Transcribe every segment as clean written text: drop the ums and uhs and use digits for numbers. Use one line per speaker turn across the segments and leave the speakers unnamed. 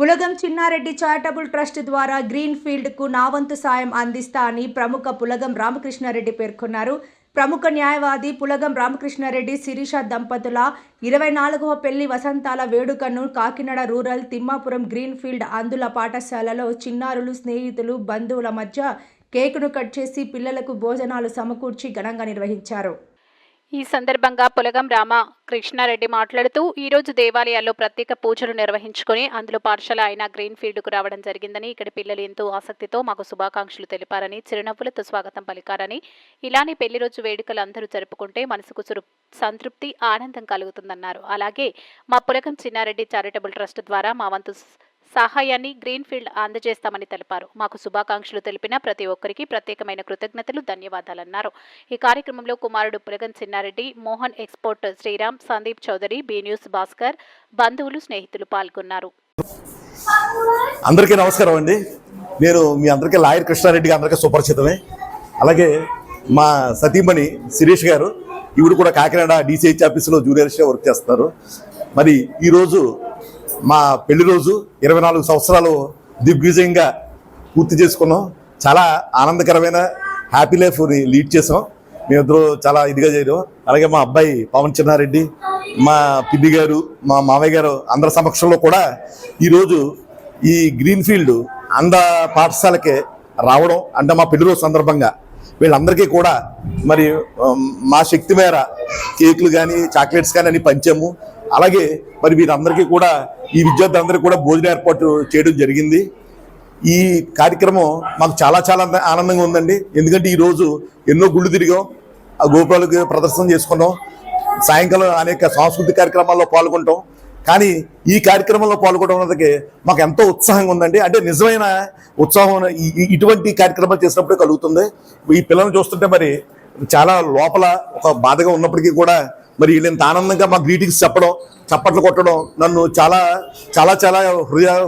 పులగం Chinna Reddy charitable trust ద్వారా green ఫీల్డ్కు నా వంతు సాయం అందిస్తా అని ప్రముఖ పులగం రామకృష్ణారెడ్డి పేర్కొన్నారు. ప్రముఖ న్యాయవాది పులగం రామకృష్ణారెడ్డి శిరీష దంపతుల 24వ పెళ్లి వసంతాల వేడుకను Kakinada rural Thimmapuram green field అందుల పాఠశాలలో చిన్నారులు, స్నేహితులు, బంధువుల మధ్య కేకును కట్ చేసి పిల్లలకు భోజనాలు సమకూర్చి ఘనంగా నిర్వహించారు.
ఈ సందర్భంగా పులగం రామకృష్ణారెడ్డి మాట్లాడుతూ ఈరోజు దేవాలయాల్లో ప్రత్యేక పూజలు నిర్వహించుకొని అందులో పాఠశాల అయిన గ్రీన్ ఫీల్డ్కు రావడం జరిగిందని, ఇక్కడ పిల్లలు ఎంతో ఆసక్తితో మాకు శుభాకాంక్షలు తెలిపారని, చిరునవ్వులతో స్వాగతం పలికారని, ఇలానే పెళ్లి రోజు వేడుకలు అందరూ జరుపుకుంటే మనసుకు సంతృప్తి, ఆనందం కలుగుతుందన్నారు. అలాగే మా పులగం చిన్నారెడ్డి చారిటబుల్ ట్రస్ట్ ద్వారా మా వంతు సహాయాన్ని గ్రీన్ ఫీల్డ్ అందజేస్తామని తెలిపారు. మాకు శుభాకాంక్షలు తెలిపిన ప్రతి ఒక్కరికి ప్రత్యేకమైన కృతజ్ఞతలు, ధన్యవాదాలన్నారు. ఈ కార్యక్రమంలో కుమారుడు Pulagam Chinnareddy, Mohan export Sriram, Sandeep Chowdary, B news Bhaskar, బంధువులు, స్నేహితులు పాల్గొన్నారు.
అందరికీ నమస్కారం అండి. నేను మీ అందరికీ లాయర్ కృష్ణారెడ్డిగా అందరికీ సుపరిచితమే. అలాగే మా సతీమణి శిరీష్ గారు, ఈవిడ కూడా కాకినాడ DCH ఆఫీసులో జూనియర్స్గా వర్క్ చేస్తున్నారు. మరి ఈరోజు మా పెళ్లి రోజు 24 సంవత్సరాలు దిగ్విజయంగా పూర్తి చేసుకున్నాం. చాలా ఆనందకరమైన హ్యాపీ లైఫ్ని లీడ్ చేసాం. మేమిద్దరూ చాలా ఇదిగా చేయడం. అలాగే మా అబ్బాయి పవన్ చిన్నారెడ్డి, మా పిన్ని గారు, మా మామయ్య గారు అందరి సమక్షంలో కూడా ఈరోజు ఈ గ్రీన్ ఫీల్డ్ అంద పాఠశాలకే రావడం అంటే మా పెళ్లి రోజు సందర్భంగా వీళ్ళందరికీ కూడా మరి మా శక్తి మేర కేకులు కానీ చాక్లెట్స్ కానీ అని పంచాము. అలాగే మరి వీరందరికీ కూడా ఈ విద్యార్థులందరికీ కూడా భోజనం ఏర్పాటు చేయడం జరిగింది. ఈ కార్యక్రమం మాకు చాలా చాలా ఆనందంగా ఉందండి. ఎందుకంటే ఈరోజు ఎన్నో గుళ్ళు తిరిగాం, ఆ గోపురాలకు ప్రదర్శన చేసుకున్నాం, సాయంకాలం అనేక సాంస్కృతిక కార్యక్రమాల్లో పాల్గొంటాం. కానీ ఈ కార్యక్రమంలో పాల్గొనడం అన్నది మాకు ఎంతో ఉత్సాహంగా ఉందండి. అంటే నిజమైన ఉత్సాహం ఇటువంటి కార్యక్రమాలు చేసినప్పుడే కలుగుతుంది. ఈ పిల్లల్ని చూస్తుంటే మరి చాలా లోపల ఒక బాధగా ఉన్నప్పటికీ కూడా మరి వీళ్ళంత ఆనందంగా మా గ్రీటింగ్స్ చెప్పడం, చప్పట్లు కొట్టడం నన్ను చాలా చాలా చాలా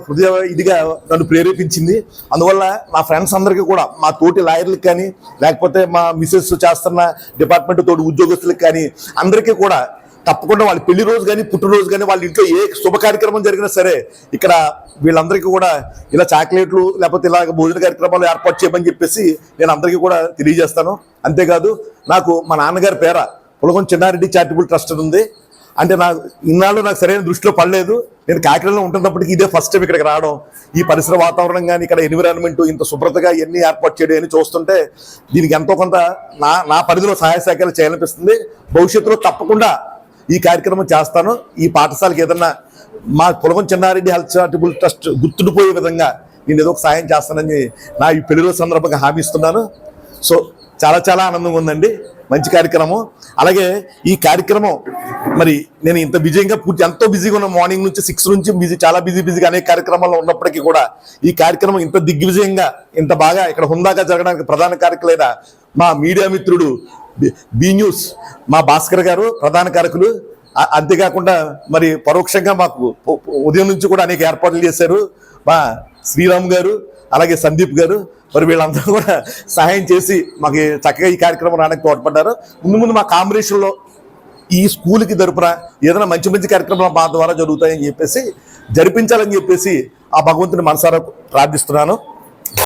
హృదయ ఇదిగా నన్ను ప్రేరేపించింది. అందువల్ల నా ఫ్రెండ్స్ అందరికీ కూడా, మా తోటి లాయర్లకు కానీ లేకపోతే మా మిసెస్ చేస్తున్న డిపార్ట్మెంట్ తోటి ఉద్యోగస్తులకు కానీ అందరికీ కూడా తప్పకుండా వాళ్ళ పెళ్లి రోజు కానీ పుట్టినరోజు కానీ వాళ్ళ ఇంట్లో ఏ శుభ కార్యక్రమం జరిగినా సరే ఇక్కడ వీళ్ళందరికీ కూడా ఇలా చాక్లెట్లు లేకపోతే ఇలా భోజన కార్యక్రమాలు ఏర్పాటు చేయమని చెప్పేసి నేను అందరికీ కూడా తెలియజేస్తాను. అంతేకాదు నాకు మా నాన్నగారి పేర పులగం చిన్నారెడ్డి చారిటబుల్ ట్రస్ట్ ఉంది. అంటే ఇన్నాళ్ళు నాకు సరైన దృష్టిలో పడలేదు. నేను కాకినాడలో ఉంటున్నప్పటికీ ఇదే ఫస్ట్ టైం ఇక్కడికి రావడం, ఈ పరిసర వాతావరణం కానీ ఇక్కడ ఎన్విరాన్మెంట్ ఇంత శుభ్రతగా ఎన్ని ఏర్పాటు చేయడం అని చూస్తుంటే దీనికి ఎంతో కొంత నా పరిధిలో సహాయ సహకారాలు చేయాలనిపిస్తుంది. భవిష్యత్తులో తప్పకుండా ఈ కార్యక్రమం చేస్తాను. ఈ పాఠశాలకు ఏదన్నా మా పులగం చిన్నారెడ్డి హెల్త్ చారిటబుల్ ట్రస్ట్ గుర్తుండిపోయే విధంగా నేను ఏదో ఒక సాయం చేస్తానని నా ఈ పెళ్లి రోజు సందర్భంగా హామీ ఇస్తున్నాను. సో చాలా చాలా ఆనందంగా ఉందండి, మంచి కార్యక్రమం. అలాగే ఈ కార్యక్రమం మరి నేను ఇంత విజయంగా ఎంతో బిజీగా ఉన్న మార్నింగ్ నుంచి 6 నుంచి చాలా బిజీగా అనేక కార్యక్రమాల్లో ఉన్నప్పటికీ కూడా ఈ కార్యక్రమం ఇంత దిగ్విజయంగా ఇంత బాగా ఇక్కడ హుందాగా జరగడానికి ప్రధాన కారకులైన మా మీడియా మిత్రుడు బి న్యూస్ మా భాస్కర్ గారు ప్రధాన కారకులు. అంతేకాకుండా మరి పరోక్షంగా మాకు ఉదయం నుంచి కూడా అనేక ఏర్పాట్లు చేశారు మా శ్రీరామ్ గారు, అలాగే సందీప్ గారు. మరి వీళ్ళందరూ కూడా సహాయం చేసి మాకు చక్కగా ఈ కార్యక్రమం రావడానికి తోడ్పడ్డారు. ముందు మా కాంబినేషన్లో ఈ స్కూల్కి తరపున ఏదైనా మంచి కార్యక్రమాలు మా ద్వారా జరుగుతాయని చెప్పేసి జరిపించాలని చెప్పేసి ఆ భగవంతుని మనసారా ప్రార్థిస్తున్నాను.